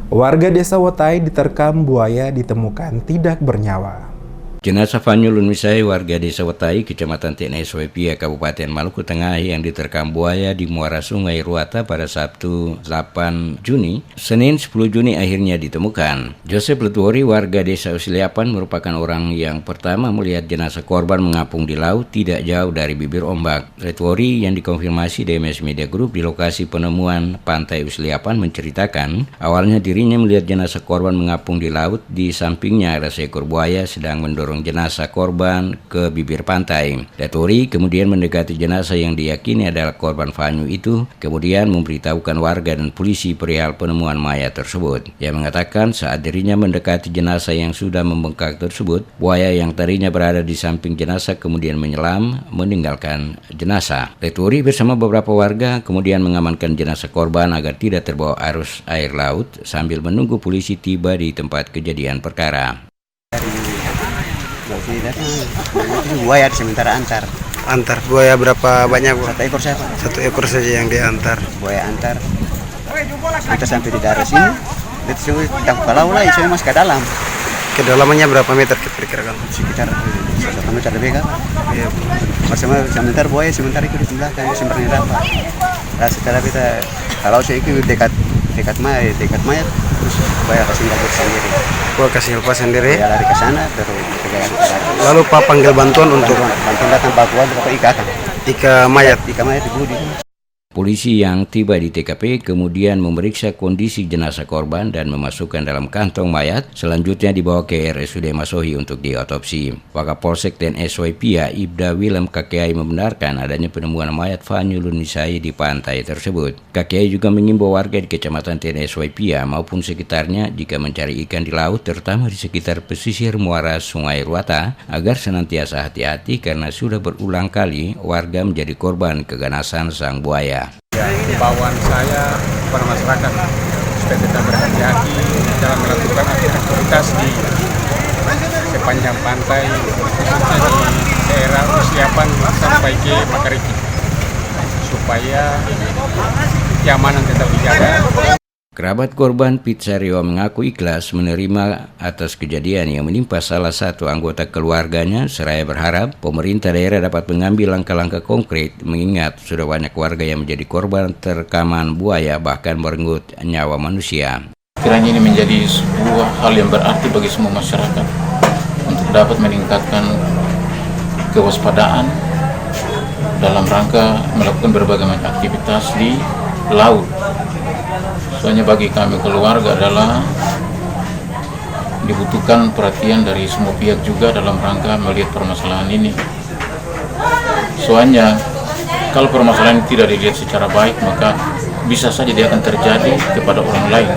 Warga desa Watai diterkam buaya ditemukan tidak bernyawa. Jenazah Fanyul Nunisai, warga desa Watai, Kecamatan TNS Wepia, Kabupaten Maluku Tengah yang diterkam buaya di muara Sungai Ruata pada Sabtu 8 Juni, Senin 10 Juni akhirnya ditemukan. Joseph Letuori, warga desa Usiliapan, merupakan orang yang pertama melihat jenazah korban mengapung di laut tidak jauh dari bibir ombak. Letuori yang dikonfirmasi DMS Media Group di lokasi penemuan pantai Usiliapan menceritakan, awalnya dirinya melihat jenazah korban mengapung di laut, di sampingnya ada seekor buaya sedang mendorong jenazah korban ke bibir pantai. Letuori kemudian mendekati jenazah yang diyakini adalah korban Fanyu itu, kemudian memberitahukan warga dan polisi perihal penemuan mayat tersebut. Ia mengatakan saat dirinya mendekati jenazah yang sudah membengkak tersebut, buaya yang tadinya berada di samping jenazah kemudian menyelam meninggalkan jenazah. Letuori bersama beberapa warga kemudian mengamankan jenazah korban agar tidak terbawa arus air laut sambil menunggu polisi tiba di tempat kejadian perkara. Buaya sementara antar buaya berapa banyak, Bu? satu ekor saya, Pak. Satu ekor saja yang diantar. Buaya antar kita sampai di daerah sini, itu kita kalau lah itu masuk ke dalam. Kedalamannya berapa meter diperkirakan? Sekitar 1 meter lebih kan. Iya, Bu. Sementara buaya sementara itu di belakang sebenarnya dapat. Nah, setelah kita kalau saya itu dekat mayat terus buaya kasih kabur sendiri. Buaya kasih lepas sendiri. Dia lari ke sana terus Lalu Pak panggil bantuan untuk bantuan datang bantuan berapa Ika mayat di budi. Polisi yang tiba di TKP kemudian memeriksa kondisi jenazah korban dan memasukkan dalam kantong mayat, selanjutnya dibawa ke RSUD Masohi untuk diotopsi. Wakapolsek TNS Wepia, Ibda Willem Kakiai membenarkan adanya penemuan mayat Fanyul Nunisai di pantai tersebut. Kakiai juga mengimbau warga di Kecamatan TNS Wepia maupun sekitarnya jika mencari ikan di laut, terutama di sekitar pesisir muara Sungai Ruata, agar senantiasa hati-hati karena sudah berulang kali warga menjadi korban keganasan sang buaya. Ya, himbauan saya kepada masyarakat supaya tetap berhati-hati dalam melakukan aktivitas di sepanjang pantai, khususnya di daerah Usiliapan sampai ke Makariki, supaya keamanan tetap dijaga. Kerabat korban Pizzario mengaku ikhlas menerima atas kejadian yang menimpa salah satu anggota keluarganya, seraya berharap pemerintah daerah dapat mengambil langkah-langkah konkret mengingat sudah banyak warga yang menjadi korban terkaman buaya bahkan merenggut nyawa manusia. Kiranya ini menjadi sebuah hal yang berarti bagi semua masyarakat untuk dapat meningkatkan kewaspadaan dalam rangka melakukan berbagai macam aktivitas di laut. Soalnya bagi kami keluarga adalah dibutuhkan perhatian dari semua pihak juga dalam rangka melihat permasalahan ini. Soalnya kalau permasalahan ini tidak dilihat secara baik, maka bisa saja dia akan terjadi kepada orang lain.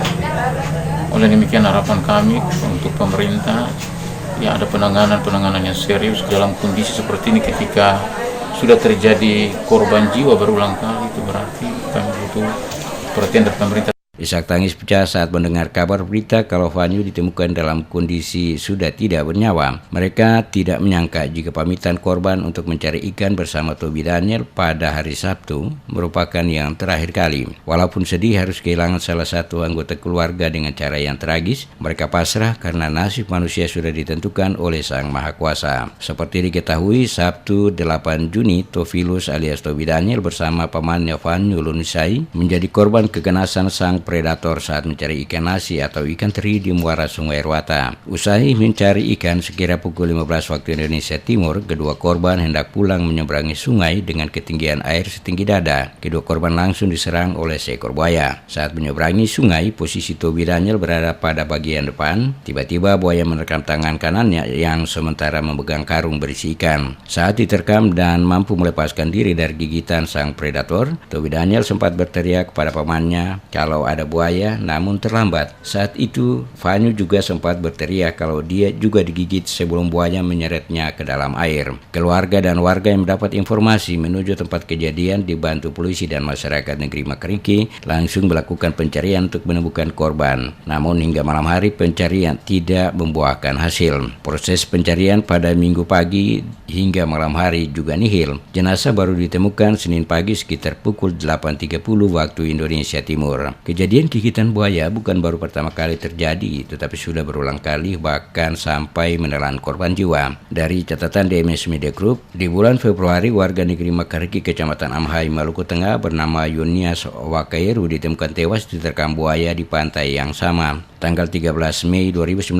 Oleh demikian harapan kami untuk pemerintah, ya ada penanganan yang serius dalam kondisi seperti ini. Ketika sudah terjadi korban jiwa berulang kali, itu berarti kami butuh perhatian dari pemerintah. Isak tangis pecah saat mendengar kabar berita kalau Fanyu ditemukan dalam kondisi sudah tidak bernyawa. Mereka tidak menyangka jika pamitan korban untuk mencari ikan bersama Toby Daniel pada hari Sabtu merupakan yang terakhir kali. Walaupun sedih harus kehilangan salah satu anggota keluarga dengan cara yang tragis, mereka pasrah karena nasib manusia sudah ditentukan oleh Sang Maha Kuasa. Seperti diketahui, Sabtu 8 Juni, Tofilus alias Toby Daniel bersama pamannya Fanyul Nunisai menjadi korban keganasan sang predator saat mencari ikan nasi atau ikan teri di muara Sungai Ruata. Usai mencari ikan sekira pukul 15 waktu Indonesia Timur, kedua korban hendak pulang menyeberangi sungai dengan ketinggian air setinggi dada. Kedua korban langsung diserang oleh seekor buaya. Saat menyeberangi sungai, posisi Toby Daniel berada pada bagian depan. Tiba-tiba buaya menerkam tangan kanannya yang sementara memegang karung berisi ikan. Saat diterkam dan mampu melepaskan diri dari gigitan sang predator, Toby Daniel sempat berteriak kepada pamannya kalau ada buaya, namun terlambat. Saat itu, Fanyu juga sempat berteriak kalau dia juga digigit sebelum buaya menyeretnya ke dalam air. Keluarga dan warga yang mendapat informasi menuju tempat kejadian dibantu polisi dan masyarakat negeri Makariki langsung melakukan pencarian untuk menemukan korban. Namun hingga malam hari pencarian tidak membuahkan hasil. Proses pencarian pada Minggu pagi hingga malam hari juga nihil. Jenazah baru ditemukan Senin pagi sekitar pukul 8.30 waktu Indonesia Timur. Kejadian Kejadian gigitan buaya bukan baru pertama kali terjadi, tetapi sudah berulang kali bahkan sampai menelan korban jiwa. Dari catatan DMS Media Group, di bulan Februari warga negeri Makariki, Kecamatan Amhai, Maluku Tengah bernama Yunias Wakairu ditemukan tewas diterkam buaya di pantai yang sama. Tanggal 13 Mei 2019,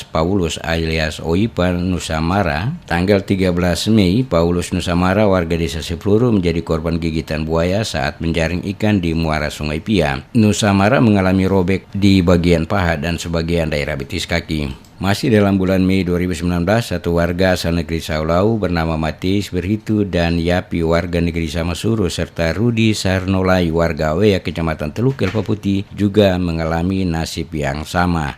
Paulus alias Oipa Nusamara. Tanggal 13 Mei, Paulus Nusamara warga desa Sepuluru menjadi korban gigitan buaya saat menjaring ikan di muara Sungai Pia. Nusamara mengalami robek di bagian paha dan sebagian daerah betis kaki. Masih dalam bulan Mei 2019, satu warga asal negeri Saulau bernama Matis Berhitu dan Yapi warga negeri Samasuru serta Rudi Sarnolai warga Wea Kecamatan Teluk Kelpa Putih juga mengalami nasib yang sama.